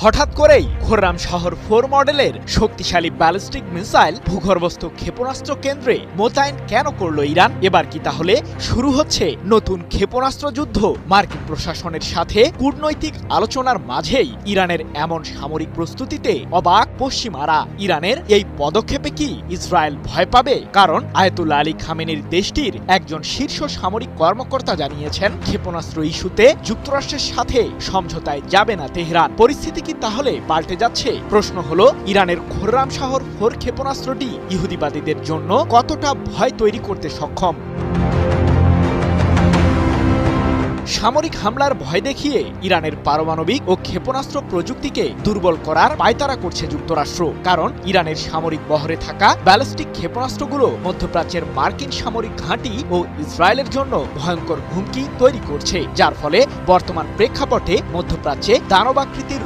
হঠাৎ করেই খোররাম শহর 4 মডেলের শক্তিশালী ব্যালিস্টিক মিসাইল ভূগর্ভস্থ ক্ষেপণাস্ত্র কেন্দ্রে মোতায়েন কেন করল ইরান? এবার কি তাহলে শুরু হচ্ছে নতুন ক্ষেপণাস্ত্র যুদ্ধ? মার্কিন প্রশাসনের সাথে কূটনৈতিক আলোচনার মাঝেই ইরানের এমন সামরিক প্রস্তুতিতে অবাক পশ্চিমারা। ইরানের এই পদক্ষেপে কি ইসরায়েল ভয় পাবে? কারণ আয়াতুল্লাহ আলী খামেনির দেশটির একজন শীর্ষ সামরিক কর্মকর্তা জানিয়েছেন, ক্ষেপণাস্ত্র ইস্যুতে যুক্তরাষ্ট্রের সাথে সমঝোতায় যাবে না তেহরান। পরিস্থিতি কি তাহলে পাল্টে যাচ্ছে? প্রশ্ন হলো, ইরানের খোররাম শহর 4 ক্ষেপণাস্ত্রটি ইহুদিবাদীদের জন্য কতটা ভয় তৈরি করতে সক্ষম? সামরিক হামলার ভয় দেখিয়ে ইরানের পারমাণবিক ও ক্ষেপণাস্ত্র প্রযুক্তিকে দুর্বল করার পায়তারা করছে যুক্তরাষ্ট্র। কারণ ইরানের সামরিক বহরে থাকা ব্যালিস্টিক ক্ষেপণাস্ত্রগুলো মধ্যপ্রাচ্যের মার্কিন সামরিক ঘাঁটি ও ইসরায়েলের জন্য ভয়ঙ্কর হুমকি তৈরি করছে, যার ফলে বর্তমান প্রেক্ষাপটে মধ্যপ্রাচ্যে দানবাকৃতির